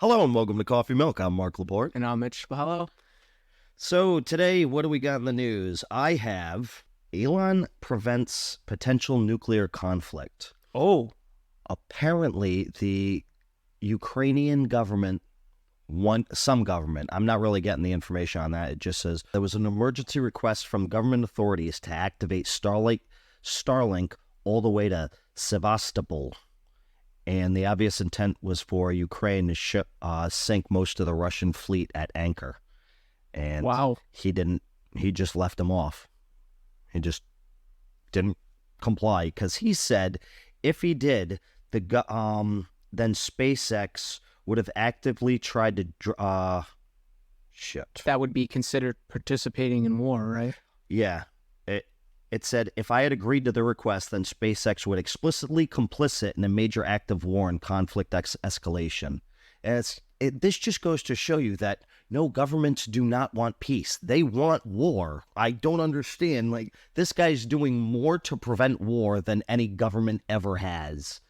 Hello and welcome to Coffee Milk. I'm Mark Laporte. And I'm Mitch. Hello. So today, what do we got in the news? I have Elon prevents potential nuclear conflict. Oh. Apparently, the Ukrainian government, some government, I'm not really getting the information on that. It just says there was an emergency request from government authorities to activate Starlink all the way to Sevastopol. And the obvious intent was for Ukraine to sink most of the Russian fleet at anchor. And wow. He just left them off. He just didn't comply because he said if he did, then SpaceX would have actively tried to That would be considered participating in war, right? Yeah. It said, if I had agreed to the request, then SpaceX would explicitly complicit in a major act of war and conflict escalation. This just goes to show you that no, governments do not want peace. They want war. I don't understand. This guy's doing more to prevent war than any government ever has.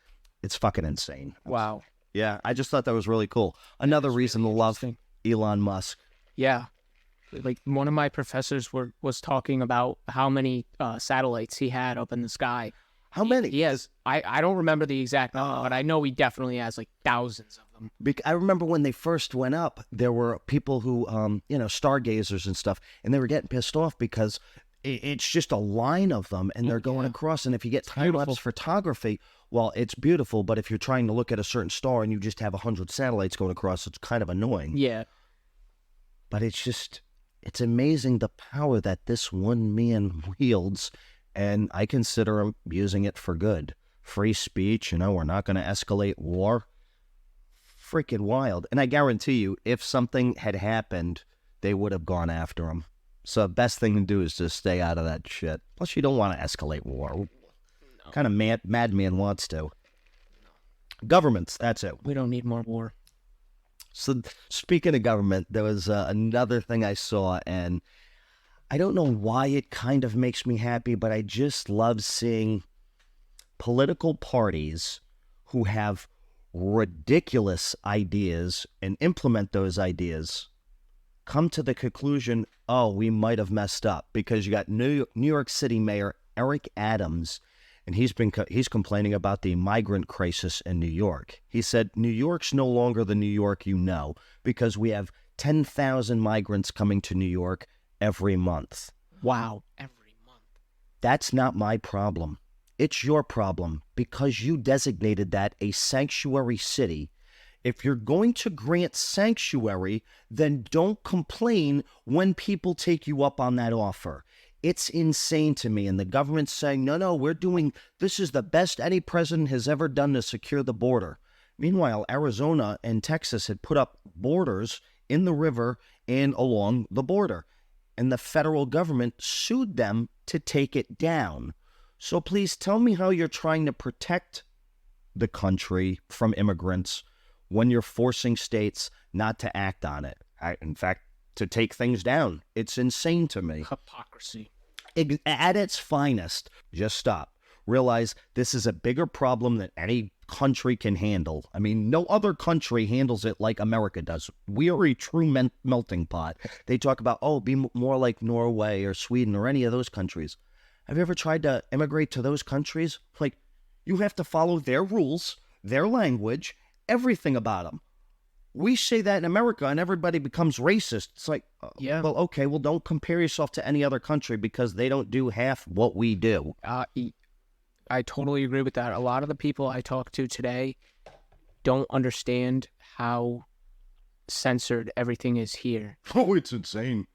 It's fucking insane. Wow. Yeah, I just thought that was really cool. Another reason to love Elon Musk. Yeah. One of my professors was talking about how many satellites he had up in the sky. How many? He has, I don't remember the exact number, but I know he definitely has thousands of them. I remember when they first went up, there were people who, stargazers and stuff, and they were getting pissed off because it's just a line of them, and they're going across. And if you get time-lapse photography, well, it's beautiful, but if you're trying to look at a certain star and you just have 100 satellites going across, it's kind of annoying. Yeah. But it's amazing the power that this one man wields, and I consider him using it for good. Free speech, we're not going to escalate war. Freaking wild. And I guarantee you, if something had happened, they would have gone after him. So the best thing to do is just stay out of that shit. Plus, you don't want to escalate war. No. Kind of madman wants to. Governments, that's it. We don't need more war. So speaking of government, there was another thing I saw, and I don't know why it kind of makes me happy, but I just love seeing political parties who have ridiculous ideas and implement those ideas come to the conclusion, oh, we might have messed up, because you got New York City Mayor Eric Adams, and he's complaining about the migrant crisis in New York. He said, New York's no longer the New York you know, because we have 10,000 migrants coming to New York every month. Wow, every month. That's not my problem. It's your problem, because you designated that a sanctuary city. If you're going to grant sanctuary, then don't complain when people take you up on that offer. It's insane to me. And the government's saying, no, this is the best any president has ever done to secure the border. Meanwhile, Arizona and Texas had put up borders in the river and along the border. And the federal government sued them to take it down. So please tell me how you're trying to protect the country from immigrants when you're forcing states not to act on it. In fact, to take things down. It's insane to me. Hypocrisy. At its finest. Just stop. Realize this is a bigger problem than any country can handle. I mean, no other country handles it like America does. We are a true melting pot. They talk about, be more like Norway or Sweden or any of those countries. Have you ever tried to immigrate to those countries? You have to follow their rules, their language, everything about them. We say that in America and everybody becomes racist. It's yeah. Well, okay, don't compare yourself to any other country because they don't do half what we do. I totally agree with that. A lot of the people I talk to today don't understand how censored everything is here. Oh, it's insane.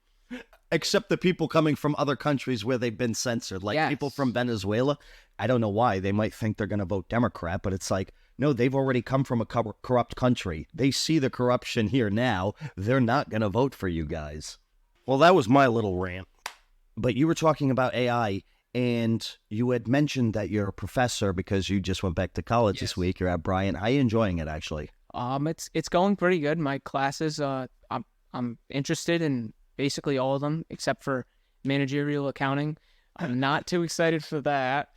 Except the people coming from other countries where they've been censored. People from Venezuela, I don't know why. They might think they're going to vote Democrat, but it's no, they've already come from a corrupt country. They see the corruption here now. They're not going to vote for you guys. Well, that was my little rant. But you were talking about AI, and you had mentioned that you're a professor because you just went back to college this week. You're at Bryant. How are you enjoying it, actually? It's going pretty good. My classes, I'm interested in basically all of them except for managerial accounting. I'm not too excited for that.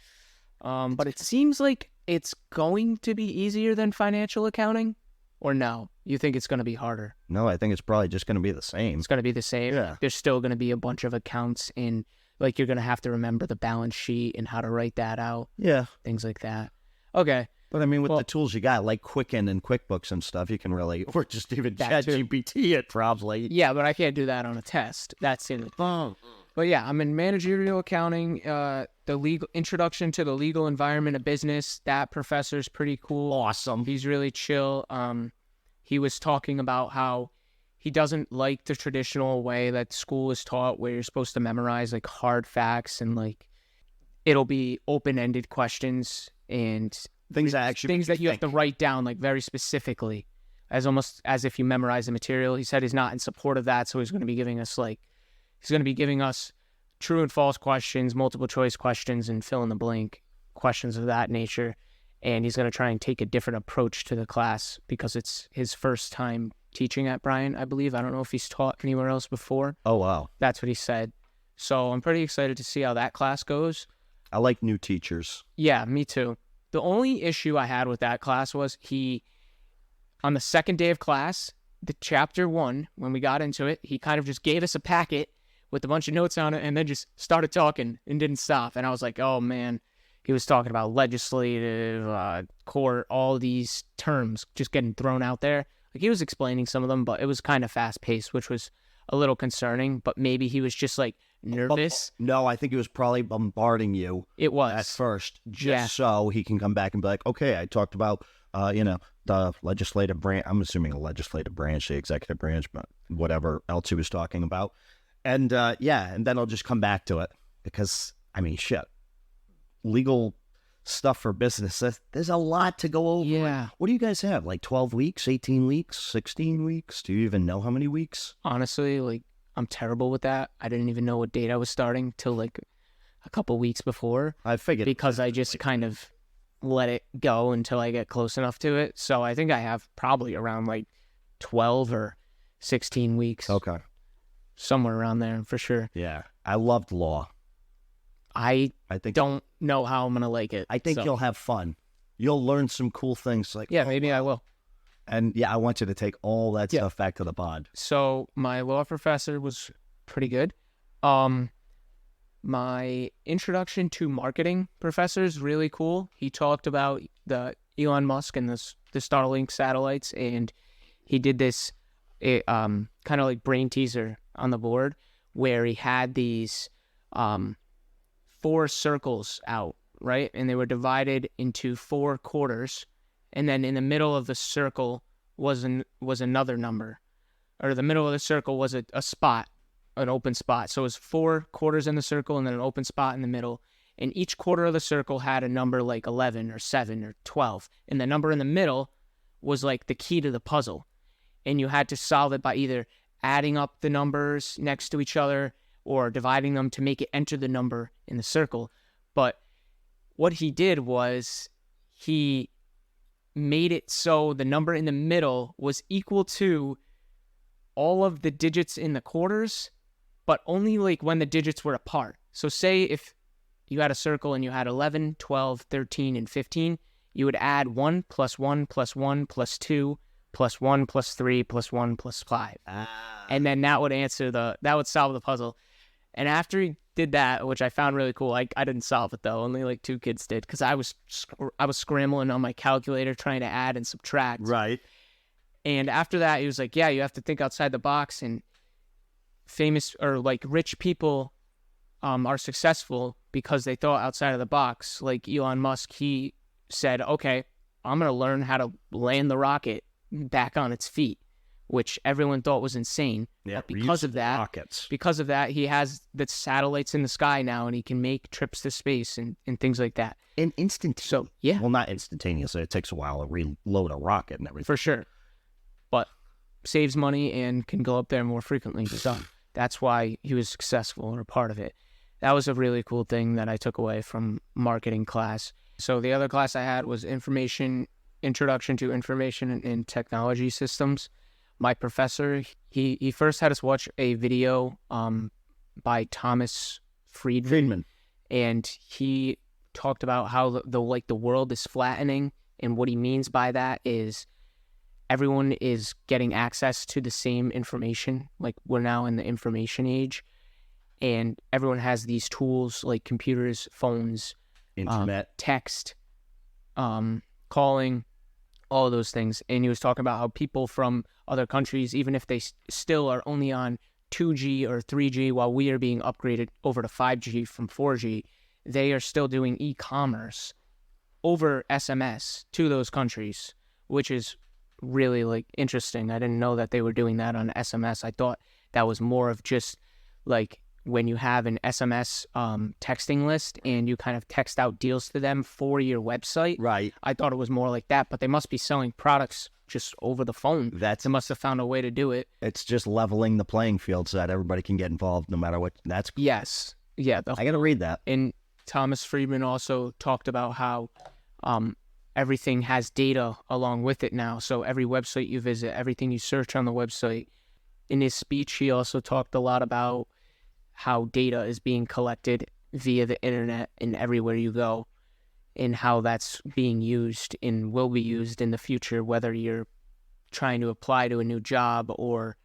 But it seems like it's going to be easier than financial accounting. Or no? You think it's going to be harder? No, I think it's probably just going to be the same. It's going to be the same? Yeah. There's still going to be a bunch of accounts in, like, you're going to have to remember the balance sheet and how to write that out. Yeah. Things like that. Okay. But I mean, with the tools you got, like Quicken and QuickBooks and stuff, you can really, or just even ChatGPT it probably. Yeah, but I can't do that on a test. That's it. But yeah, I'm in managerial accounting, the legal introduction to the legal environment of business. That professor's pretty cool. Awesome. He's really chill. He was talking about how he doesn't like the traditional way that school is taught, where you're supposed to memorize like hard facts and like it'll be open-ended questions and things that you have to write down like very specifically, almost as if you memorize the material. He said he's not in support of that, so he's going to be giving us true and false questions, multiple choice questions, and fill in the blank questions of that nature. And he's going to try and take a different approach to the class because it's his first time teaching at Bryant, I believe. I don't know if he's taught anywhere else before. Oh, wow. That's what he said. So I'm pretty excited to see how that class goes. I like new teachers. Yeah, me too. The only issue I had with that class was on the second day of class, the chapter 1, when we got into it, he kind of just gave us a packet with a bunch of notes on it and then just started talking and didn't stop. And I was like, oh man, he was talking about legislative, court, all these terms just getting thrown out there. Like he was explaining some of them, but it was kind of fast paced, which was a little concerning, but maybe he was just like nervous. No, I think he was probably bombarding you. It was. At first, just so he can come back and be like, okay, I talked about, the legislative branch. I'm assuming the legislative branch, the executive branch, but whatever else he was talking about. And and then I'll just come back to it because, I mean, shit, legal stuff for business, there's a lot to go over. Yeah. What do you guys have? Like 12 weeks, 18 weeks, 16 weeks? Do you even know how many weeks? Honestly, like, I'm terrible with that. I didn't even know what date I was starting till like a couple weeks before. I figured. Because I just kind of let it go until I get close enough to it. So I think I have probably around like 12 or 16 weeks. Okay. Somewhere around there for sure. Yeah. I loved law. I think don't know how I'm going to like it. I think you'll have fun. You'll learn some cool things. Like, yeah, maybe I will. And yeah, I want you to take all that stuff back to the pod. So my law professor was pretty good. My introduction to marketing professor is really cool. He talked about the Elon Musk and the Starlink satellites, and he did this kind of like brain teaser on the board where he had these 4 circles out, right? And they were divided into 4 quarters, and then in the middle of the circle was another number, or the middle of the circle was a spot, an open spot. So it was 4 quarters in the circle and then an open spot in the middle. And each quarter of the circle had a number like 11 or 7 or 12. And the number in the middle was like the key to the puzzle. And you had to solve it by either adding up the numbers next to each other or dividing them to make it enter the number in the circle. But what he did was he made it so the number in the middle was equal to all of the digits in the quarters, but only like when the digits were apart. So say if you had a circle and you had 11, 12, 13, and 15, you would add 1 plus 1 plus 1 plus 2 plus 1 plus 3 plus 1 plus 5. And then that would solve the puzzle. And after he did that, which I found really cool, I didn't solve it though. Only like 2 kids did because I was scrambling on my calculator trying to add and subtract. Right. And after that, he was like, yeah, you have to think outside the box. And famous or like rich people are successful because they thought outside of the box. Like Elon Musk, he said, okay, I'm going to learn how to land the rocket back on its feet, which everyone thought was insane. Yeah, but because of that, he has the satellites in the sky now, and he can make trips to space and things like that. And So, yeah. Well, not instantaneously. It takes a while to reload a rocket and everything. For sure. But saves money and can go up there more frequently. So that's why he was successful or a part of it. That was a really cool thing that I took away from marketing class. So the other class I had was Introduction to Information and Technology Systems. My professor, he first had us watch a video by Thomas Friedman. And he talked about how the world is flattening, and what he means by that is everyone is getting access to the same information. Like, we're now in the information age, and everyone has these tools like computers, phones, Internet. text, calling, all of those things. And he was talking about how people from other countries, even if they still are only on 2G or 3G, while we are being upgraded over to 5G from 4G, they are still doing e-commerce over SMS to those countries, which is really like interesting. I didn't know that they were doing that on SMS. I thought that was more of just like when you have an SMS texting list and you kind of text out deals to them for your website. Right. I thought it was more like that, but they must be selling products just over the phone. They must have found a way to do it. It's just leveling the playing field so that everybody can get involved no matter what. That's Yes. Yeah. I got to read that. And Thomas Friedman also talked about how everything has data along with it now. So every website you visit, everything you search on the website. In his speech, he also talked a lot about how data is being collected via the internet and everywhere you go, and how that's being used and will be used in the future, whether you're trying to apply to a new job or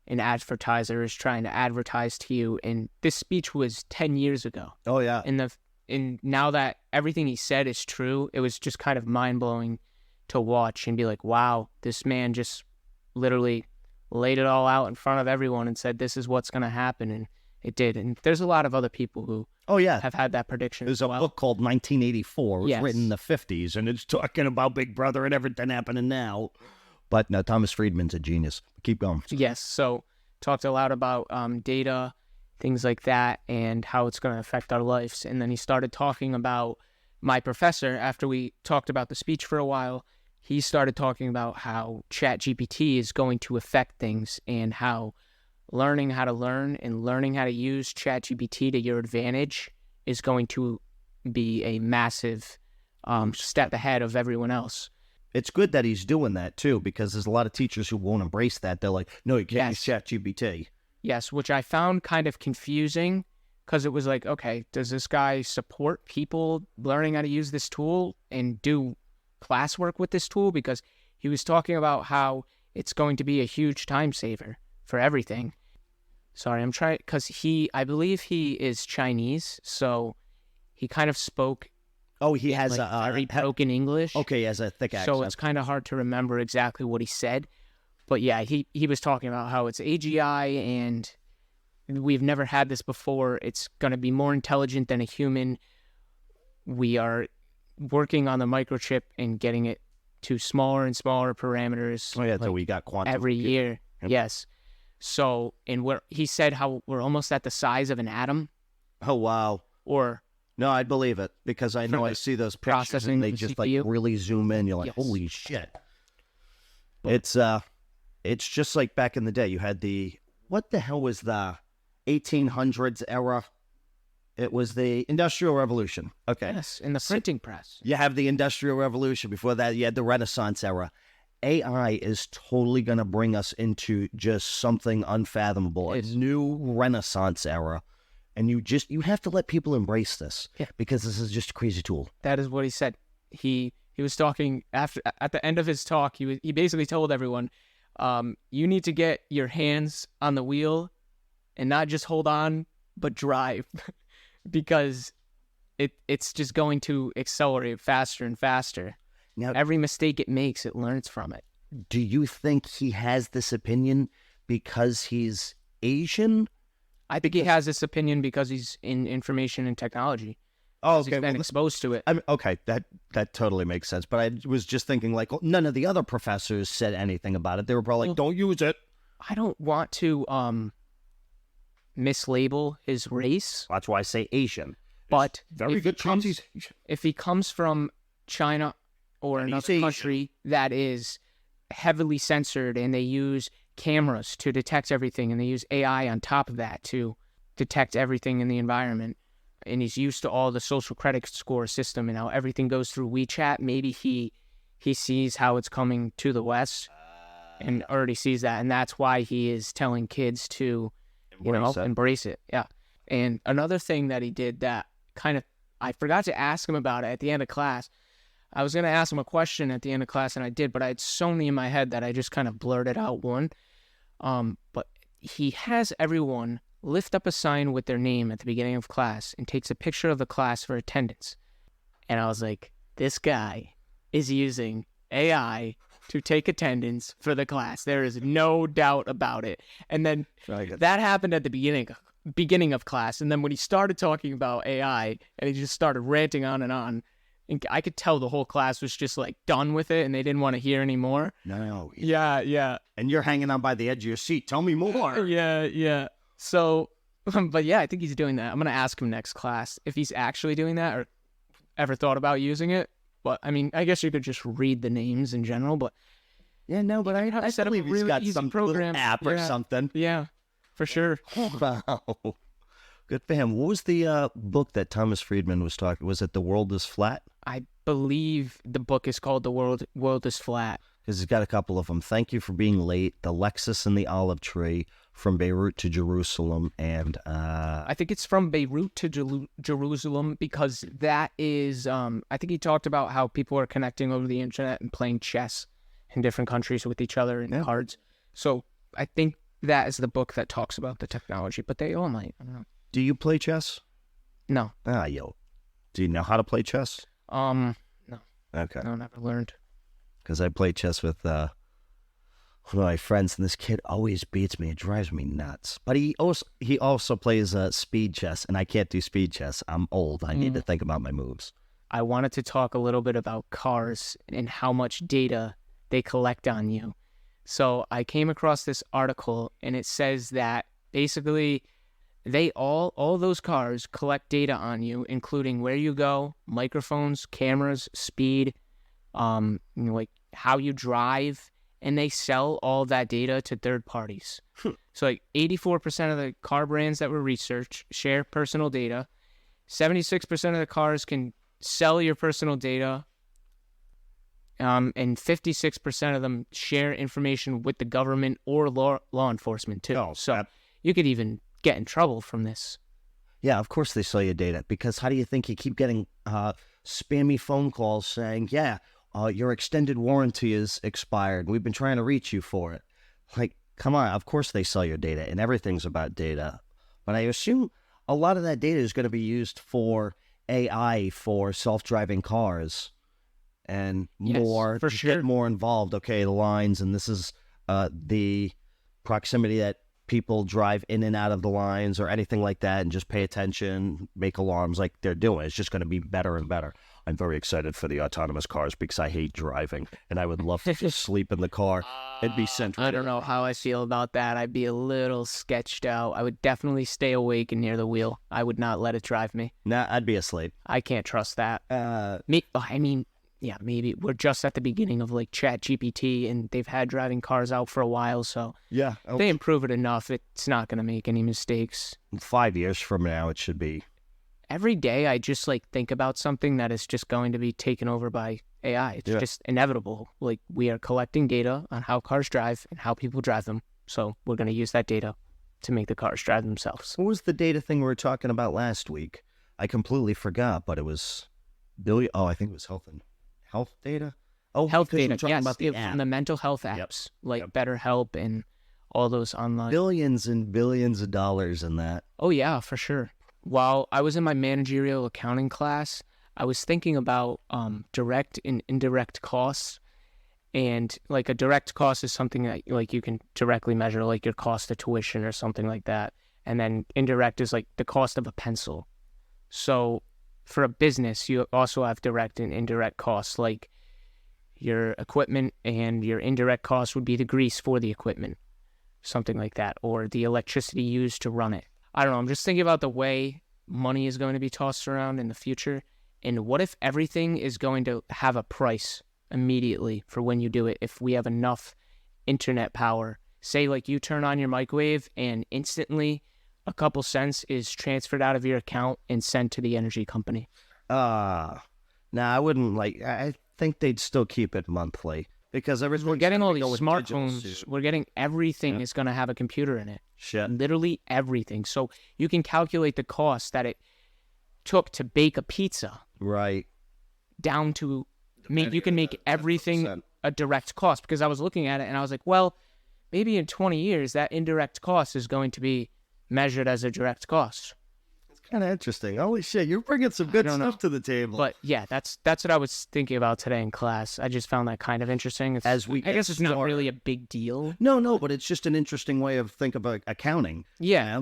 an advertiser is trying to advertise to you. And this speech was 10 years ago. Oh, yeah. And now that everything he said is true, it was just kind of mind-blowing to watch and be like, wow, this man just literally laid it all out in front of everyone and said, this is what's going to happen. And it did. And there's a lot of other people who have had that prediction. There's a book called 1984. It was written in the 50s, and it's talking about Big Brother and everything happening now. But no, Thomas Friedman's a genius. Keep going. Yes. So talked a lot about data, things like that, and how it's going to affect our lives. And then he started talking about my professor. After we talked about the speech for a while, he started talking about how ChatGPT is going to affect things, and how learning how to learn and learning how to use ChatGPT to your advantage is going to be a massive step ahead of everyone else. It's good that he's doing that, too, because there's a lot of teachers who won't embrace that. They're like, no, you can't use ChatGPT. Yes, which I found kind of confusing, because it was like, okay, does this guy support people learning how to use this tool and do classwork with this tool? Because he was talking about how it's going to be a huge time saver for everything. Sorry, I'm trying, because I believe he is Chinese, so he kind of spoke. Oh, he has like very broken English. Okay, he has a thick accent. So it's kind of hard to remember exactly what he said. But yeah, he was talking about how it's AGI and we've never had this before. It's going to be more intelligent than a human. We are working on the microchip and getting it to smaller and smaller parameters. Oh, yeah, so we got quantum. Every year. Yep. Yes. So, and he said how we're almost at the size of an atom. Oh, wow. Or... No, I believe it, because I know I see those pictures and they just like really zoom in. You're like, holy shit. It's just like back in the day. You had what the hell was the 1800s era? It was the Industrial Revolution. Okay. Yes, in the printing press. You have the Industrial Revolution. Before that, you had the Renaissance era. AI is totally going to bring us into just something unfathomable, a new Renaissance era. And you have to let people embrace this, because this is just a crazy tool. That is what he said. He was talking at the end of his talk. He basically told everyone, you need to get your hands on the wheel and not just hold on, but drive, because it's just going to accelerate faster and faster. Now, every mistake it makes, it learns from it. Do you think he has this opinion because he's Asian? I think he has this opinion because he's in information and technology. Oh, okay. He's been exposed to it. Okay, that totally makes sense. But I was just thinking, like, none of the other professors said anything about it. They were probably like, don't use it. I don't want to mislabel his race. That's why I say Asian. But very good chance he's Asian. If he comes from China or another country that is heavily censored, and they use cameras to detect everything, and they use AI on top of that to detect everything in the environment, and he's used to all the social credit score system and how everything goes through WeChat, maybe he sees how it's coming to the West and already sees that, and that's why he is telling kids to embrace it. Yeah. And another thing that he did that kind of, I forgot to ask him about it at the end of class. I was going to ask him a question at the end of class, and I did, but I had so many in my head that I just kind of blurted out one. But he has everyone lift up a sign with their name at the beginning of class and takes a picture of the class for attendance. And I was like, this guy is using AI to take attendance for the class. There is no doubt about it. And then that happened at the beginning of class. And then when he started talking about AI and he just started ranting on, and I could tell the whole class was just like done with it and they didn't want to hear anymore. No. Yeah. And you're hanging on by the edge of your seat. Tell me more. Yeah. So, but yeah, I think he's doing that. I'm going to ask him next class if he's actually doing that or ever thought about using it. But I mean, I guess you could just read the names in general, but yeah, no, but I set up a believe he's really got easy some program. little app or something. Yeah, for sure. Wow. Good for him. What was the book that Thomas Friedman was talking? Was it The World is Flat? I believe the book is called The World is Flat. Because he's got a couple of them. Thank You for Being Late, The Lexus and the Olive Tree, From Beirut to Jerusalem, and I think it's From Beirut to Jerusalem because that is, I think he talked about how people are connecting over the internet and playing chess in different countries with each other and cards. So I think that is the book that talks about the technology, but they all might. I don't know. Do you play chess? No. Do you know how to play chess? No. Okay. No, never learned. Because I play chess with one of my friends, and this kid always beats me. It drives me nuts. But he also plays speed chess, and I can't do speed chess. I'm old. I need to think about my moves. I wanted to talk a little bit about cars and how much data they collect on you. So I came across this article, and it says that basically they all those cars collect data on you, including where you go, microphones, cameras, speed, like how you drive, and they sell all that data to third parties. So like 84% of the car brands that were researched share personal data. 76% of the cars can sell your personal data. And 56% of them share information with the government or law enforcement too. So you could even get in trouble from this. Yeah, of course they sell your data, because how do you think you keep getting spammy phone calls saying, your extended warranty is expired. We've been trying to reach you for it. Like, come on, of course they sell your data, and everything's about data. But I assume a lot of that data is going to be used for AI, for self-driving cars, and more, for sure. Get more involved. Okay, the lines, and this is the proximity that people drive in and out of the lines or anything like that, and just pay attention, make alarms like they're doing. It's just going to be better and better. I'm very excited for the autonomous cars because I hate driving, and I would love to just sleep in the car and be sent. I don't know how I feel about that. I'd be a little sketched out. I would definitely stay awake and near the wheel. I would not let it drive me. Nah, I'd be asleep. I can't trust that. Maybe we're just at the beginning of like ChatGPT, and they've had driving cars out for a while, so yeah, if they improve it enough, it's not going to make any mistakes. 5 years from now, it should be. Every day, I just like think about something that is just going to be taken over by AI. It's just inevitable. Like, we are collecting data on how cars drive and how people drive them, so we're going to use that data to make the cars drive themselves. What was the data thing we were talking about last week? I completely forgot, but it was I think it was health data. Oh, health data. Yes, about the mental health apps like BetterHelp and all those online. Billions and billions of dollars in that. Oh yeah, for sure. While I was in my managerial accounting class, I was thinking about direct and indirect costs. And like a direct cost is something that like you can directly measure, like your cost of tuition or something like that. And then indirect is like the cost of a pencil. So for a business, you also have direct and indirect costs, like your equipment, and your indirect cost would be the grease for the equipment, something like that, or the electricity used to run it. I don't know. I'm just thinking about the way money is going to be tossed around in the future. And what if everything is going to have a price immediately for when you do it? If we have enough internet power, say like you turn on your microwave and instantly a couple cents is transferred out of your account and sent to the energy company. I wouldn't I think they'd still keep it monthly, because we're getting all these smartphones. We're getting everything is going to have a computer in it. Shit. Literally everything. So you can calculate the cost that it took to bake a pizza. Right. Down to you can make everything 10%. a direct cost, because I was looking at it and I was like, well, maybe in 20 years that indirect cost is going to be measured as a direct cost. It's kind of interesting. Holy shit, you're bringing some good don't stuff know. to the table. But yeah, that's what I was thinking about today in class. I just found that kind of interesting. I guess it's not really a big deal. No, but it's just an interesting way of think about accounting. Yeah.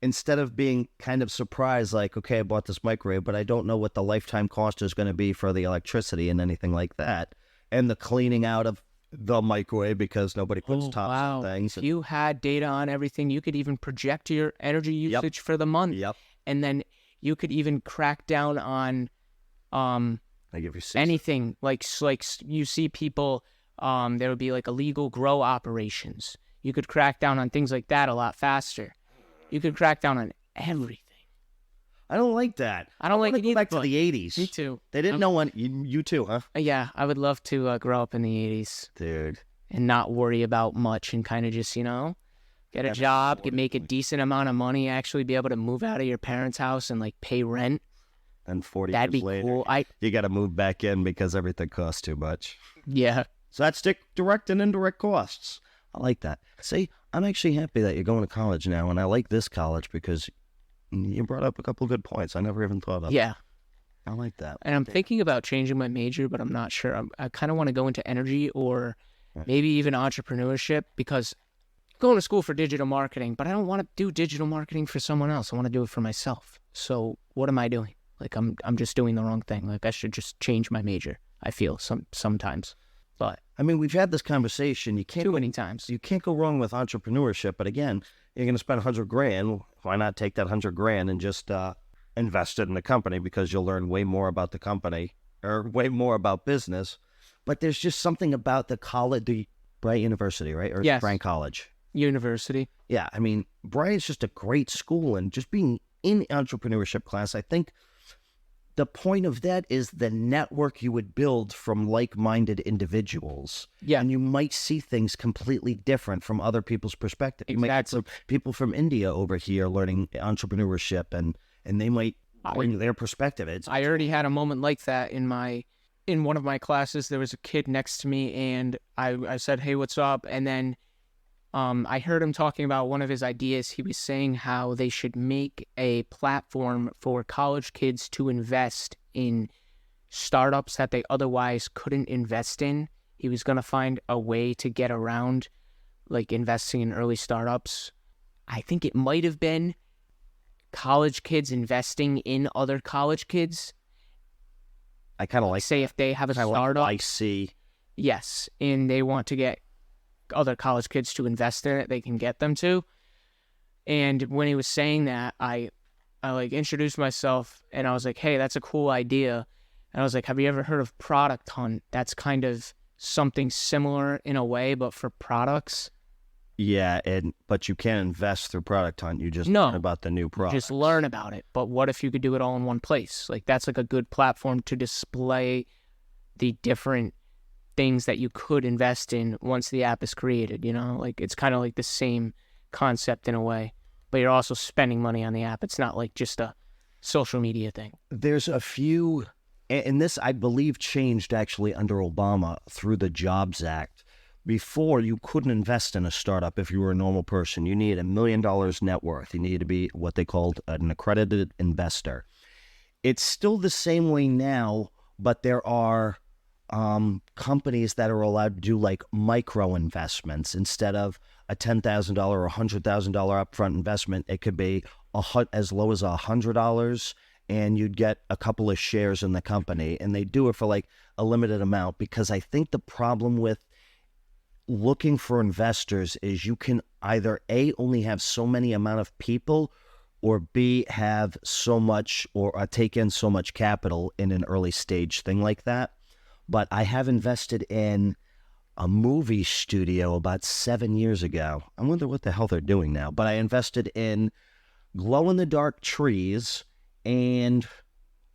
Instead of being kind of surprised, like, okay, I bought this microwave, but I don't know what the lifetime cost is going to be for the electricity and anything like that, and the cleaning out of the microwave because nobody puts tops on things. If you had data on everything, you could even project your energy usage for the month. Yep. And then you could even crack down on anything. Like you see people, there would be like illegal grow operations. You could crack down on things like that a lot faster. You could crack down on everything. I don't like that. I don't like it either. Back to the 80s. Me too. They didn't know when. You too, huh? Yeah, I would love to grow up in the 80s. Dude. And not worry about much and kind of just, get a job, make a decent amount of money, actually be able to move out of your parents' house and like pay rent. And 40 That'd years be later, cool. you got to move back in because everything costs too much. Yeah. So that's direct and indirect costs. I like that. See, I'm actually happy that you're going to college now, and I like this college because you brought up a couple good points I never even thought of. Yeah. I like that. And I'm thinking about changing my major, but I'm not sure. I kind of want to go into energy or maybe even entrepreneurship, because I'm going to school for digital marketing, but I don't want to do digital marketing for someone else. I want to do it for myself. So what am I doing? Like I'm just doing the wrong thing. Like I should just change my major, I feel sometimes. But I mean, we've had this conversation. You can't too many times. You can't go wrong with entrepreneurship. But again, you're going to spend $100,000. Why not take that $100,000 and just invest it in the company, because you'll learn way more about the company or way more about business. But there's just something about the college, the Bryant University, right? Or yes. Bryant College. University. Yeah, I mean, Bryant's just a great school, and just being in entrepreneurship class, I think the point of that is the network you would build from like-minded individuals. Yeah. And you might see things completely different from other people's perspective. Exactly. You might get some people from India over here learning entrepreneurship, and they might bring their perspective. I already had a moment like that in one of my classes. There was a kid next to me, and I said, hey, what's up? And then I heard him talking about one of his ideas. He was saying how they should make a platform for college kids to invest in startups that they otherwise couldn't invest in. He was going to find a way to get around like investing in early startups. I think it might have been college kids investing in other college kids. I kind of like, say, if they have a startup. I see. Yes, and they want to get other college kids to invest in it, they can get them to. And when he was saying that, I like introduced myself, and I was like, hey, that's a cool idea. And I was like, have you ever heard of Product Hunt? That's kind of something similar in a way, but for products. Yeah, but you can't invest through Product Hunt. You just learn about the new product. Just learn about it. But what if you could do it all in one place? Like, that's like a good platform to display the different things that you could invest in once the app is created, Like, it's kind of like the same concept in a way, but you're also spending money on the app. It's not like just a social media thing. There's a few, and this, I believe, changed actually under Obama through the Jobs Act. Before, you couldn't invest in a startup if you were a normal person. You needed $1 million net worth. You needed to be what they called an accredited investor. It's still the same way now, but there are companies that are allowed to do like micro investments. Instead of a $10,000 or $100,000 upfront investment, it could be as low as $100, and you'd get a couple of shares in the company. And they do it for like a limited amount, because I think the problem with looking for investors is you can either A, only have so many amount of people, or B, have so much or take in so much capital in an early stage thing like that. But I have invested in a movie studio about 7 years ago. I wonder what the hell they're doing now. But I invested in glow-in-the-dark trees, and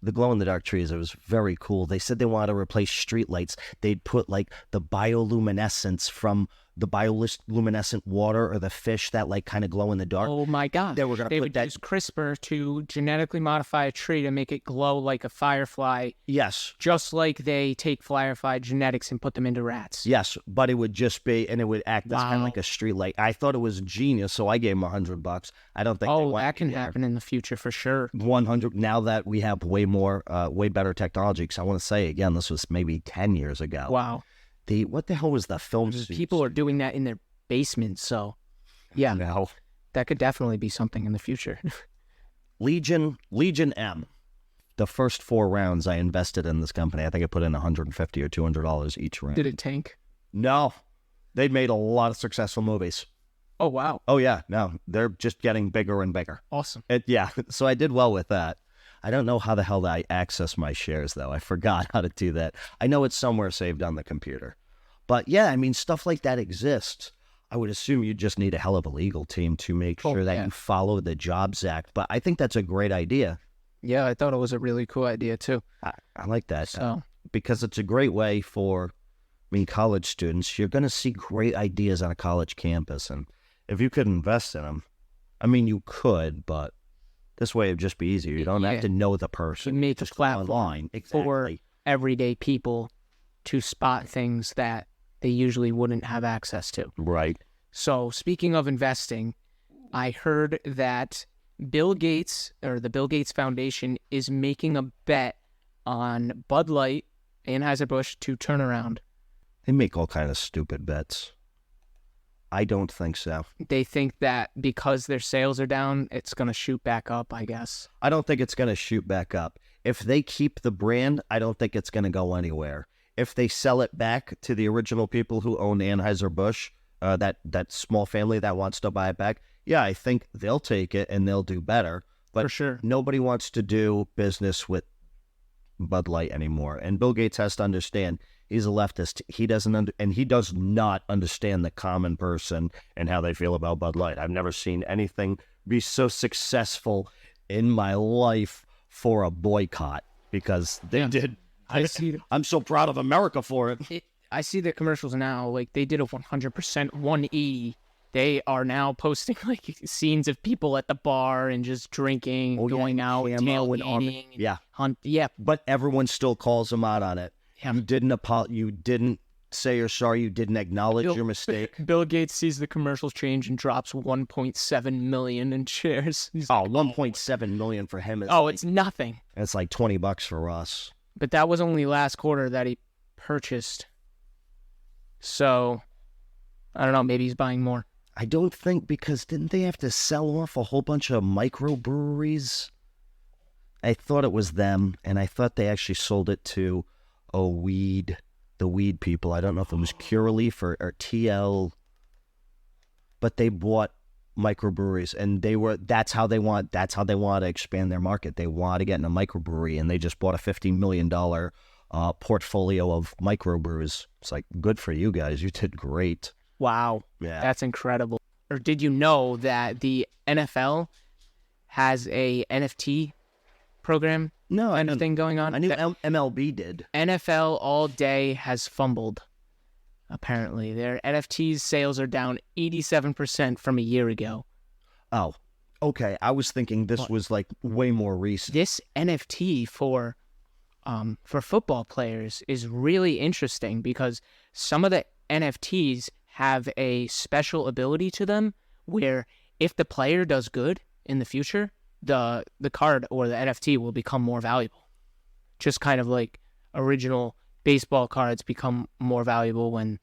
the glow-in-the-dark trees, it was very cool. They said they wanted to replace streetlights. They'd put like the bioluminescence from the bioluminescent water or the fish that like kind of glow in the dark. Oh my God. They were going to They put would that. use CRISPR to genetically modify a tree to make it glow like a firefly, Yes. just like they take firefly genetics and put them into rats. Yes, but it would just be, and it would act as kind of Wow. like a street light. I thought it was genius, so I gave him $100. I don't think. they Oh, want that can me there. happen in the future for sure. 100. Now that we have way better technology, because I want to say again, this was maybe 10 years ago. Wow. What the hell was the film? People are doing that in their basements, so yeah, No. that could definitely be something in the future. Legion M. The first 4 rounds I invested in this company, I think I put in $150 or $200 each round. Did it tank? No, they made a lot of successful movies. Oh, wow. Oh yeah, no, they're just getting bigger and bigger. Awesome. Yeah, so I did well with that. I don't know how the hell I access my shares, though. I forgot how to do that. I know it's somewhere saved on the computer. But yeah, I mean, stuff like that exists. I would assume you just need a hell of a legal team to make sure that you follow the Jobs Act. But I think that's a great idea. Yeah, I thought it was a really cool idea, too. I like that. So, Because it's a great way for, college students. You're going to see great ideas on a college campus. And if you could invest in them, you could, but this way it would just be easier. You don't have to know the person. you make a just platform online. for Exactly. everyday people to spot things that they usually wouldn't have access to. Right. So, speaking of investing, I heard that Bill Gates, or the Bill Gates Foundation, is making a bet on Bud Light, Anheuser-Busch, to turn around. They make all kind of stupid bets. I don't think so. They think that because their sales are down, it's going to shoot back up, I guess. I don't think it's going to shoot back up. If they keep the brand, I don't think it's going to go anywhere. If they sell it back to the original people who own Anheuser-Busch, that small family that wants to buy it back, yeah, I think they'll take it and they'll do better. But For sure. nobody wants to do business with Bud Light anymore. And Bill Gates has to understand he's a leftist. He doesn't and he does not understand the common person and how they feel about Bud Light. I've never seen anything be so successful in my life for a boycott because they did. I'm so proud of America for it. I see the commercials now, like they did a 100% 180. They are now posting like scenes of people at the bar and just drinking, going out, tailgating, hunt. Yeah, but everyone still calls them out on it. Yeah. You didn't say you're sorry. You didn't acknowledge your mistake. Bill Gates sees the commercials change and drops 1.7 million in shares. 1.7 million for him. It's nothing. It's like $20 for us. But that was only last quarter that he purchased. So, I don't know. Maybe he's buying more. I don't think, because didn't they have to sell off a whole bunch of microbreweries? I thought it was them, and I thought they actually sold it to the weed people. I don't know if it was Curaleaf or TL, but they bought microbreweries, and that's how they want to expand their market. They want to get in a microbrewery, and they just bought a $15 million portfolio of microbrews. It's like, good for you guys. You did great. Wow. Yeah. That's incredible. Or did you know that the NFL has a NFT program? No, I thing going on? I knew MLB did. NFL all day has fumbled, apparently. Their NFTs sales are down 87% from a year ago. Oh, okay. I was thinking this was like way more recent. This NFT for football players is really interesting because some of the NFTs have a special ability to them where if the player does good in the future, the card or the NFT will become more valuable. Just kind of like original baseball cards become more valuable when,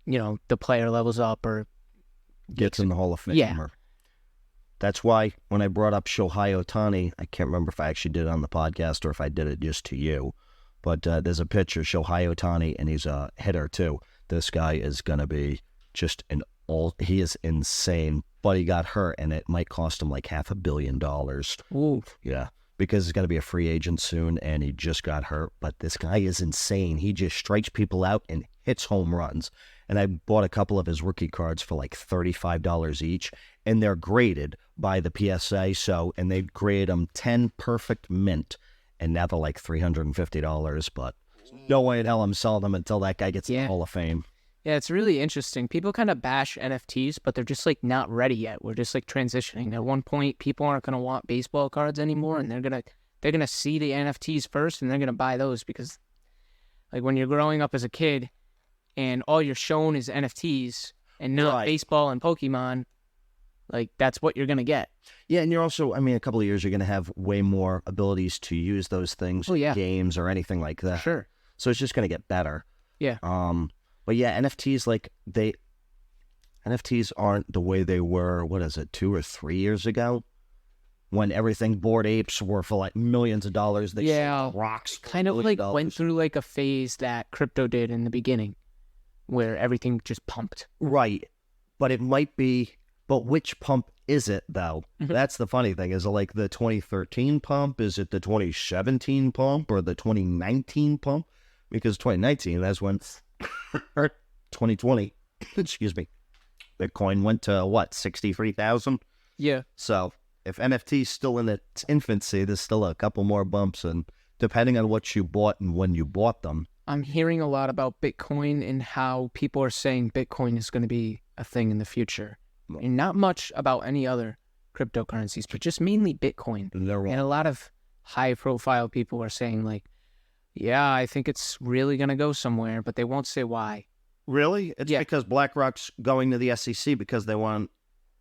the player levels up or gets in the Hall of Fame. Yeah. That's why when I brought up Shohei Ohtani, I can't remember if I actually did it on the podcast or if I did it just to you, but there's a picture, Shohei Ohtani, and he's a hitter too. This guy is going to be just he is insane, but he got hurt and it might cost him like $500 million. Ooh. Yeah, because he's going to be a free agent soon and he just got hurt, but this guy is insane. He just strikes people out and hits home runs. And I bought a couple of his rookie cards for like $35 each, and they're graded by the PSA. And they grade them 10 perfect mint, and now they're like $350. But no way in hell I'm selling them until that guy gets in the Hall of Fame. Yeah, it's really interesting. People kind of bash NFTs, but they're just like not ready yet. We're just like transitioning. At one point, people aren't gonna want baseball cards anymore, and they're gonna see the NFTs first, and they're gonna buy those because, like, when you're growing up as a kid, and all you're shown is NFTs and not Right. baseball and Pokemon, like that's what you're gonna get. Yeah, and you're also, I mean, a couple of years, you're going to have way more abilities to use those things, Oh, yeah. games or anything like that. Sure. So it's just going to get better. Yeah. But yeah, NFTs aren't the way they were, what is it, 2 or 3 years ago? When everything Bored Apes were for like millions of dollars. They Yeah. sold rocks for Kind of like $1 went through like a phase that crypto did in the beginning, where everything just pumped. Right. But it might be, but which pump is it though? Mhm. That's the funny thing. Is it like the 2013 pump? Is it the 2017 pump or the 2019 pump? Because 2019, that's when, or 2020, excuse me, Bitcoin went to what, 63,000? Yeah. So if NFT's still in its infancy, there's still a couple more bumps, and depending on what you bought and when you bought them. I'm hearing a lot about Bitcoin and how people are saying Bitcoin is going to be a thing in the future. And not much about any other cryptocurrencies, but just mainly Bitcoin. They're And wrong. a lot of high-profile people are saying, like, yeah, I think it's really going to go somewhere, but they won't say why. Really? It's Yeah. because BlackRock's going to the SEC because they want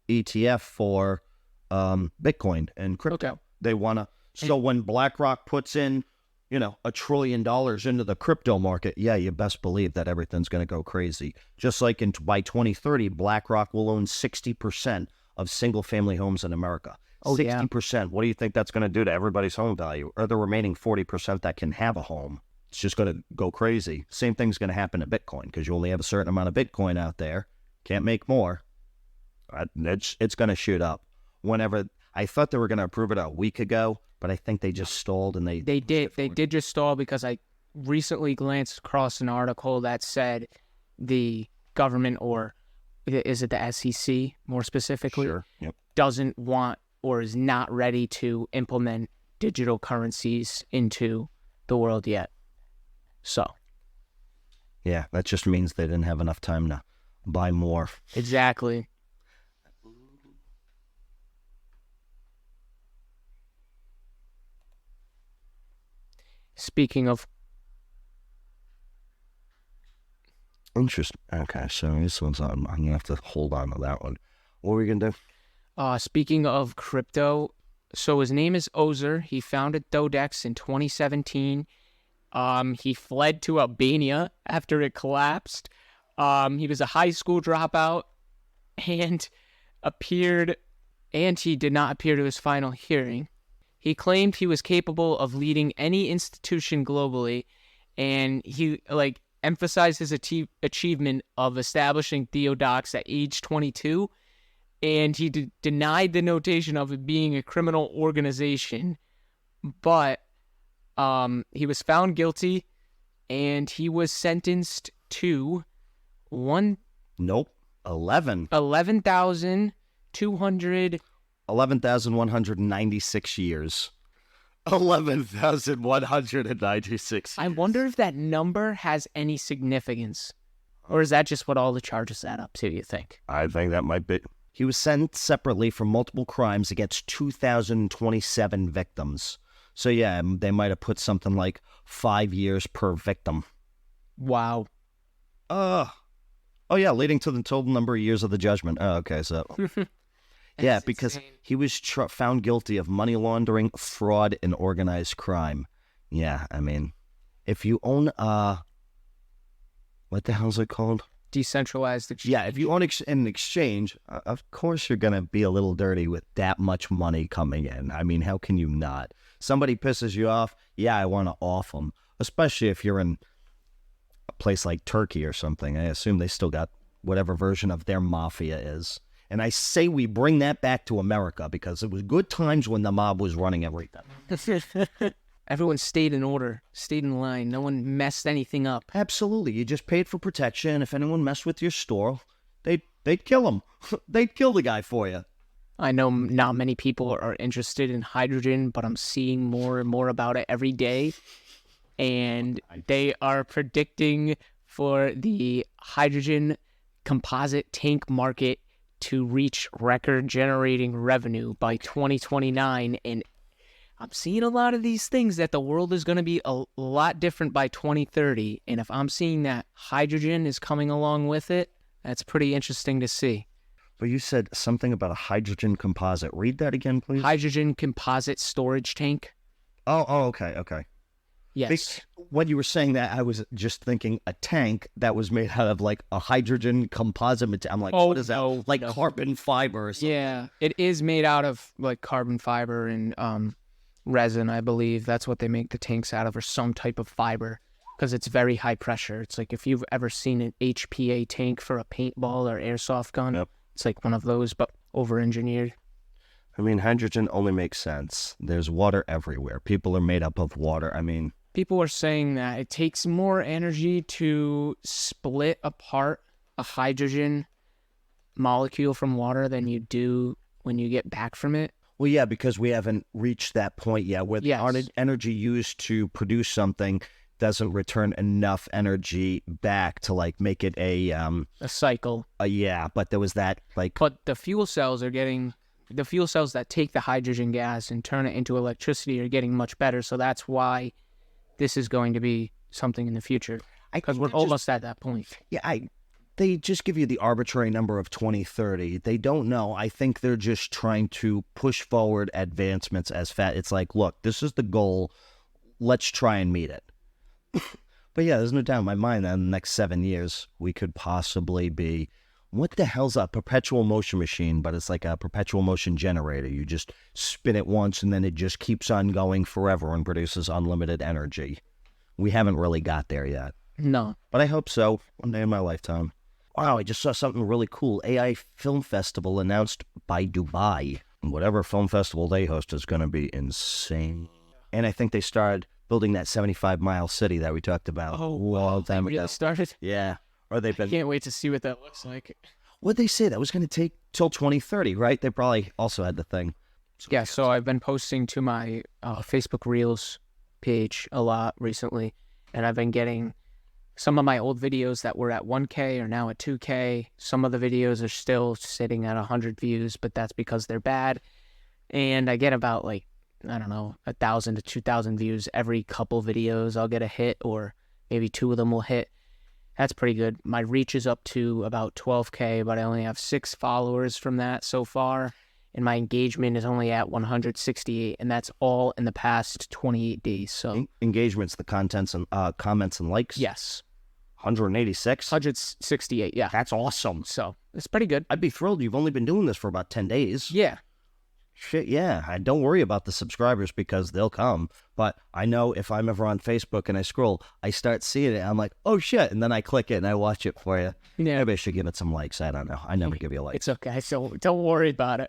ETF for Bitcoin and crypto. Okay. They want to. So when BlackRock puts in, $1 trillion into the crypto market, yeah, you best believe that everything's going to go crazy. Just like by 2030, BlackRock will own 60% of single-family homes in America. Oh, yeah. 60%. What do you think that's going to do to everybody's home value? Or the remaining 40% that can have a home? It's just going to go crazy. Same thing's going to happen to Bitcoin because you only have a certain amount of Bitcoin out there. Can't make more. It's going to shoot up. Whenever I thought they were going to approve it a week ago, but I think they just stalled and They did just stall because I recently glanced across an article that said the government, or is it the SEC more specifically, Sure. Yep. doesn't want or is not ready to implement digital currencies into the world yet. So, Yeah, that just means they didn't have enough time to buy more. exactly. Speaking of, Interesting. Okay, so this one's on. I'm going to have to hold on to that one. What are we going to do? speaking of crypto, so his name is Ozer. He founded Dodex in 2017. He fled to Albania after it collapsed. He was a high school dropout and he did not appear to his final hearing. He claimed he was capable of leading any institution globally, and he emphasized his achievement of establishing Theodox at age 22, and he denied the notation of it being a criminal organization, but he was found guilty, and he was sentenced to Nope. 11. 11,196 years. 11,196. I wonder if that number has any significance, or is that just what all the charges add up to, you think? I think that might be. He was sentenced separately for multiple crimes against 2,027 victims. So yeah, they might have put something like 5 years per victim. Wow. Oh yeah, leading to the total number of years of the judgment. Oh, okay, so yeah, That's because insane. he was found guilty of money laundering, fraud, and organized crime. Yeah, I mean, if you own what the hell's it called? Decentralized exchange. Yeah, if you own an exchange, of course you're gonna be a little dirty with that much money coming in. I mean, how can you not? Somebody pisses you off, yeah, I want to off them. Especially if you're in a place like Turkey or something. I assume they still got whatever version of their mafia is. And I say we bring that back to America because it was good times when the mob was running everything. Everyone stayed in order, stayed in line. No one messed anything up. Absolutely. You just paid for protection. If anyone messed with your store, they'd kill him. They'd kill the guy for you. I know not many people are interested in hydrogen, but I'm seeing more and more about it every day. And they are predicting for the hydrogen composite tank market to reach record generating revenue by 2029. And I'm seeing a lot of these things that the world is going to be a lot different by 2030. And if I'm seeing that hydrogen is coming along with it, that's pretty interesting to see. But you said something about a hydrogen composite. Read that again, please. Hydrogen composite storage tank. Oh, okay. Yes. When you were saying that, I was just thinking a tank that was made out of like a hydrogen composite material. I'm like, what is that? No, like no. carbon fiber or something? Yeah, it is made out of like carbon fiber and resin, I believe. That's what they make the tanks out of, or some type of fiber, because it's very high pressure. It's like if you've ever seen an HPA tank for a paintball or airsoft gun, Yep. It's like one of those, but over-engineered. I mean, hydrogen only makes sense. There's water everywhere. People are made up of water. I mean, People are saying that it takes more energy to split apart a hydrogen molecule from water than you do when you get back from it. well, yeah, because we haven't reached that point yet where Yes. the energy used to produce something doesn't return enough energy back to like make it a cycle. yeah. But there was that like But the fuel cells that take the hydrogen gas and turn it into electricity are getting much better. So that's why this is going to be something in the future, because we're almost at that point. Yeah, they just give you the arbitrary number of 2030. They don't know. I think they're just trying to push forward advancements as fast. It's like, look, this is the goal. Let's try and meet it. But yeah, there's no doubt in my mind that in the next 7 years, we could possibly be, what the hell's a perpetual motion machine? But it's like a perpetual motion generator. You just spin it once and then it just keeps on going forever and produces unlimited energy. We haven't really got there yet. No. But I hope so one day in my lifetime. Wow, I just saw something really cool. AI Film Festival announced by Dubai. Whatever film festival they host is going to be insane. And I think they started building that 75-mile city that we talked about a long time ago. Really started? Yeah. Or they've I been... can't wait to see what that looks like. What'd they say? That was going to take till 2030, right? They probably also had the thing. Yeah, so I've been posting to my Facebook Reels page a lot recently, and I've been getting some of my old videos that were at 1K are now at 2K. Some of the videos are still sitting at 100 views, but that's because they're bad. And I get about like, I don't know, 1,000 to 2,000 views every couple videos. I'll get a hit, or maybe two of them will hit. That's pretty good. My reach is up to about 12K, but I only have 6 followers from that so far. And my engagement is only at 168, and that's all in the past 28 days. So Engagements, the contents and comments and likes. yes, 186. 168. Yeah, That's awesome. so it's pretty good. I'd be thrilled. You've only been doing this for about 10 days. Yeah, Shit, yeah. I don't worry about the subscribers because they'll come. But I know if I'm ever on Facebook and I scroll, I start seeing it. I'm like, oh shit. And then I click it and I watch it for you. yeah. Maybe I should give it some likes. I don't know. I never give you a like. It's okay. So don't worry about it.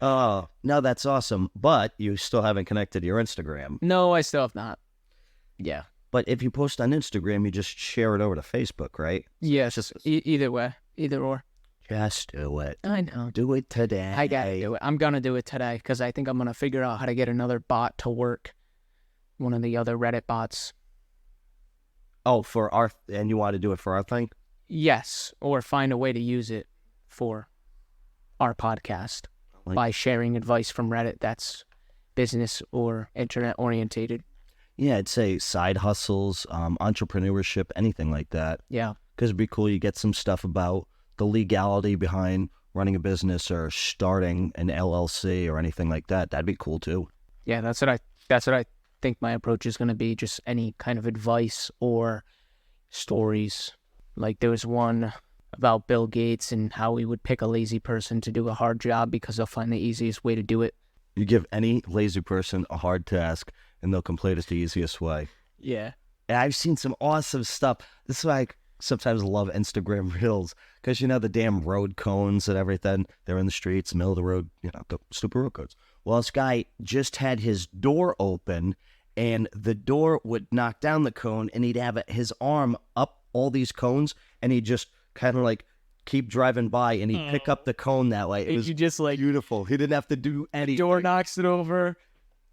Oh, no, that's awesome. But you still haven't connected your Instagram. No, I still have not. Yeah. But if you post on Instagram, you just share it over to Facebook, right? Yes. Either way. Either or. Just do it. I know. Do it today. I gotta do it. I'm gonna do it today because I think I'm gonna figure out how to get another bot to work. One of the other Reddit bots. Oh, for our... And you want to do it for our thing? Yes, or find a way to use it for our podcast by sharing advice from Reddit that's business or internet orientated. Yeah, I'd say side hustles, entrepreneurship, anything like that. Yeah. Because it'd be cool. You get some stuff about the legality behind running a business or starting an LLC or anything like that. That'd be cool too. Yeah, that's what I think my approach is going to be. Just any kind of advice or stories. Like there was one about Bill Gates and how he would pick a lazy person to do a hard job because they'll find the easiest way to do it. You give any lazy person a hard task and they'll complete it the easiest way. Yeah. And I've seen some awesome stuff. This is why I sometimes love Instagram Reels, because you know the damn road cones and everything. They're in the streets, middle of the road, you know, the stupid road cones. Well, this guy just had his door open, and the door would knock down the cone, and he'd have his arm up all these cones, and he'd just kind of like keep driving by, and he'd pick up the cone that way. It was you just like beautiful. He didn't have to do anything. door knocks it over,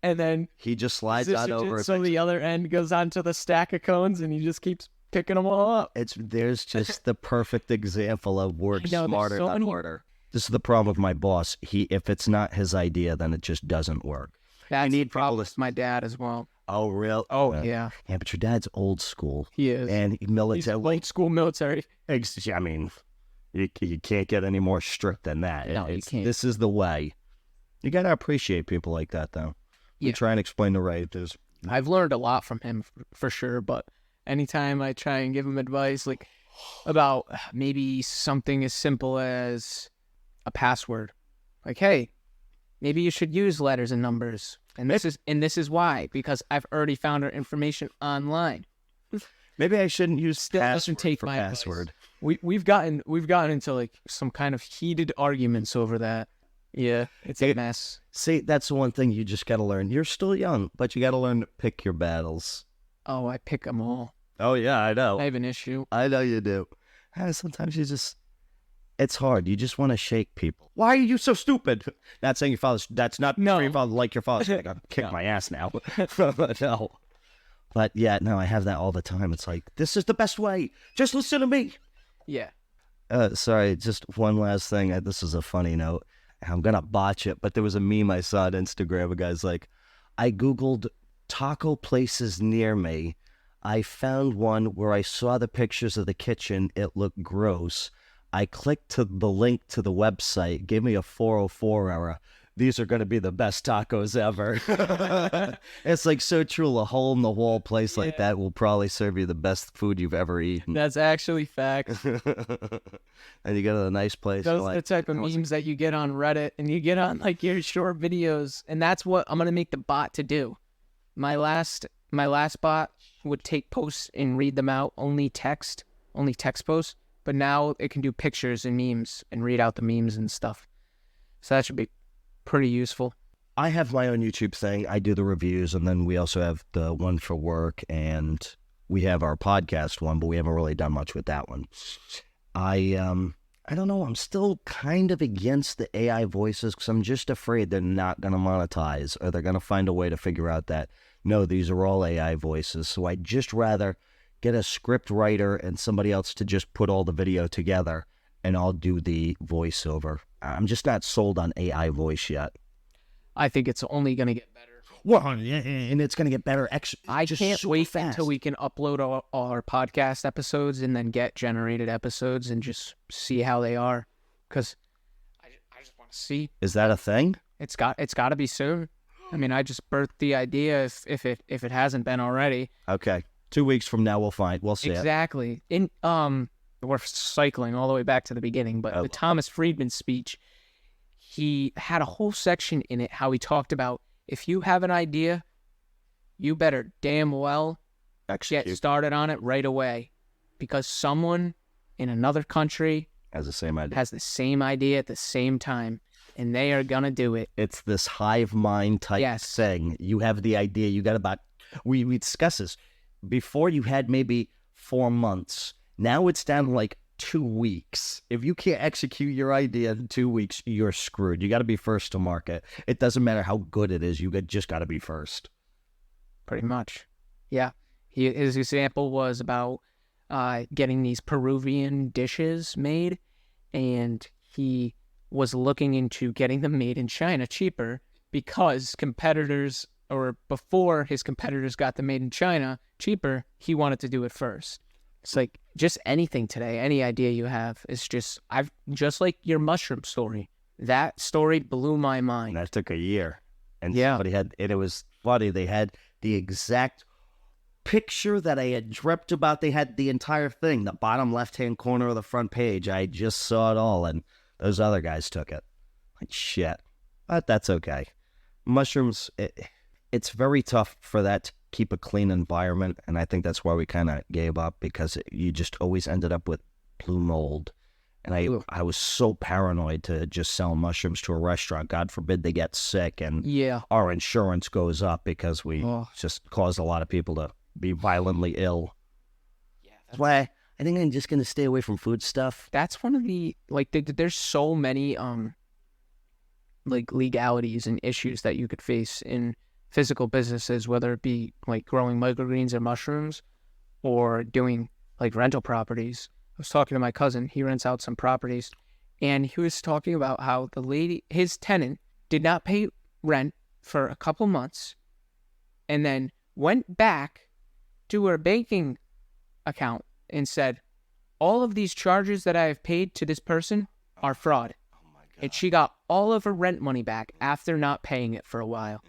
and then He just slides on over. so the other end goes onto the stack of cones, and he just keeps picking them all up. There's just the perfect example of work I know, there's smarter, so not many- harder. This is the problem with my boss. If it's not his idea, then it just doesn't work. That's need the problem people to- with my dad as well. Oh, real? Oh, Yeah. yeah. Yeah, but your dad's old school. He is. And He's military. old school military. I mean, you can't get any more strict than that. No, you can't. This is the way. You got to appreciate people like that, though. You Yeah. try and explain the right. I've learned a lot from him for sure, but anytime I try and give him advice, like about maybe something as simple as a password, like, hey, maybe you should use letters and numbers, and this is why, because I've already found our information online. Maybe I shouldn't use Still doesn't password take for my password. advice. We've gotten into like some kind of heated arguments over that. Yeah, it's a mess. See, that's the one thing you just got to learn. You're still young, but you got to learn to pick your battles. Oh, I pick them all. Oh, yeah, I know. I have an issue. I know you do. Sometimes it's hard. You just want to shake people. Why are you so stupid? Not saying that's not No. for your father like your father. I'm gonna kick No. my ass now. No. But yeah, no, I have that all the time. It's like, this is the best way. Just listen to me. Yeah. Sorry, just one last thing. This is a funny note. I'm going to botch it, but there was a meme I saw on Instagram. A guy's like, I Googled taco places near me. I found one where I saw the pictures of the kitchen. It looked gross. I clicked to the link to the website, gave me a 404 error. These are going to be the best tacos ever. It's like so true. A hole-in-the-wall place like that will probably serve you the best food you've ever eaten. That's actually facts. And you go to a nice place. Those you're are like, the type of memes that you get on Reddit and you get on like your short videos, and that's what I'm gonna make the bot to do. My last bot would take posts and read them out, only text posts, but now it can do pictures and memes and read out the memes and stuff. So that should be pretty useful. I have my own YouTube thing. I do the reviews, and then we also have the one for work, and we have our podcast one, but we haven't really done much with that one. I don't know. I'm still kind of against the AI voices because I'm just afraid they're not going to monetize, or they're going to find a way to figure out that, no, these are all AI voices. So I'd just rather get a script writer and somebody else to just put all the video together, and I'll do the voiceover. I'm just not sold on AI voice yet. I think it's only gonna get better. Well, and it's going to get better. I just can't super wait fast. until we can upload all our podcast episodes and then get generated episodes and just see how they are. Because I just want to see. Is that a thing? It's got to be soon. I mean, I just birthed the idea if it hasn't been already. Okay. 2 weeks from now, we'll see it. Exactly. We're cycling all the way back to the beginning, but the Thomas Friedman speech, he had a whole section in it how he talked about, if you have an idea, you better damn well Execute. get started on it right away, because someone in another country Has the same idea. has the same idea at the same time, and they are gonna do it. It's this hive mind type Yes. thing. You have the idea. You got about, we discussed this. Before you had maybe 4 months. Now it's down to like 2 weeks. If you can't execute your idea in 2 weeks, you're screwed. You got to be first to market. It doesn't matter how good it is. You just got to be first. Pretty much. Yeah. His example was about getting these Peruvian dishes made, and he was looking into getting them made in China cheaper because before his competitors got them made in China cheaper, he wanted to do it first. It's like just anything today, any idea you have is just like your mushroom story. That story blew my mind. And that took a year. And Yeah. somebody had, and it was funny. They had the exact picture that I had dreamt about. They had the entire thing, the bottom left-hand corner of the front page. I just saw it all, and those other guys took it. Like, shit. But that's okay. Mushrooms, it's very tough for that to keep a clean environment, and I think that's why we kind of gave up, because you just always ended up with blue mold. And I was so paranoid to just sell mushrooms to a restaurant. God forbid they get sick, and Yeah. our insurance goes up because we Oh. just caused a lot of people to be violently ill. Yeah. That's why I think I'm just going to stay away from food stuff. That's one of the, like, there's so many, like, legalities and issues that you could face in physical businesses, whether it be, like, growing microgreens or mushrooms, or doing like rental properties. I was talking to my cousin. He rents out some properties, and he was talking about how his tenant, did not pay rent for a couple months, and then went back to her banking account and said, all of these charges that I have paid to this person are fraud. And she got all of her rent money back after not paying it for a while.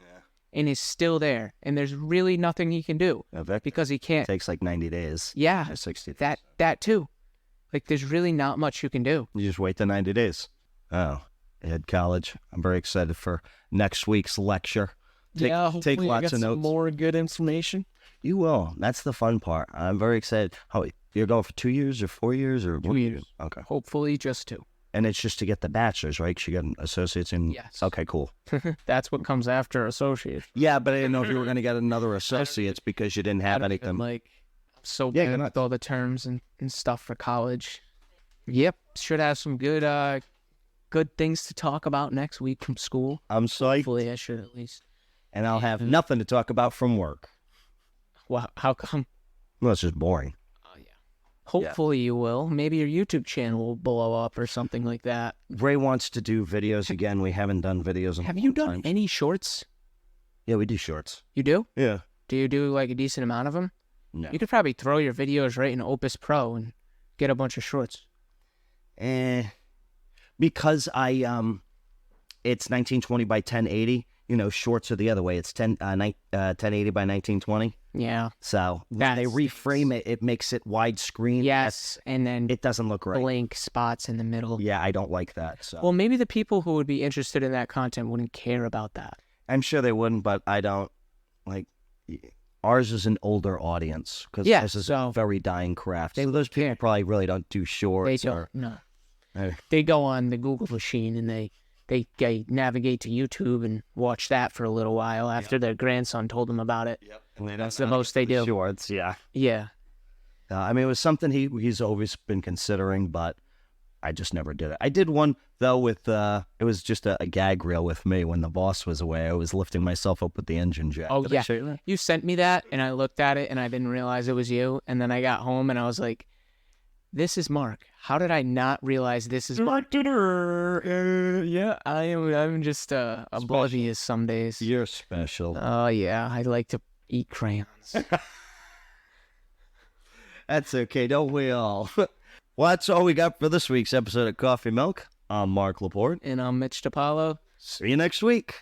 And is still there. And there's really nothing he can do because he can't. It takes like 90 days. Yeah, Or 60 days. that too. Like, there's really not much you can do. You just wait the 90 days. Oh, Ed College. I'm very excited for next week's lecture. Take lots of notes. More good information. You will. That's the fun part. I'm very excited. How you're going for 2 years or 4 years or 2 years. Okay. Hopefully just 2. And it's just to get the bachelor's, right? She got an associate's in. Yes. Okay, cool. That's what comes after associate. Yeah, but I didn't know if you were going to get another associate's because you didn't have anything. Like, I'm so Yeah, bad you're with all the terms and stuff for college. Yep. Should have some good things to talk about next week from school. I'm psyched. Hopefully I should at least. And I'll have nothing to talk about from work. Well, how come? Well, it's just boring. Hopefully you will. Maybe your YouTube channel will blow up or something like that. Ray wants to do videos again. We haven't done videos in Have a you long done time. any shorts? Yeah, we do shorts. You do? Yeah. Do you do like a decent amount of them? No. You could probably throw your videos right in Opus Pro and get a bunch of shorts. Because it's 1920 by 1080. You know, shorts are the other way. It's 1080 by 1920. Yeah. So when they reframe it, it makes it widescreen. Yes, and then It doesn't look right. blank spots in the middle. Yeah, I don't like that. So Well, maybe the people who would be interested in that content wouldn't care about that. I'm sure they wouldn't, but I don't like. Ours is an older audience because Yeah, this is so- a very dying craft. So those people probably really don't do shorts. They don't. Or, No. Eh. They go on the Google machine and they navigate to YouTube and watch that for a little while after their grandson told them about it. Yep. That's the most they do. Shorts, yeah. Yeah. I mean, it was something he's always been considering, but I just never did it. I did one though with it was just a gag reel with me when the boss was away. I was lifting myself up with the engine jack. Oh, Did I yeah. show you that? You sent me that and I looked at it and I didn't realize it was you. And then I got home and I was like, this is Mark. How did I not realize this is Mark? Yeah, I'm just oblivious some days. You're special. Oh, yeah. I like to eat crayons. That's okay, don't we all? Well, that's all we got for this week's episode of Coffee Milk. I'm Mark Laporte. And I'm Mitch DiPaolo. See you next week.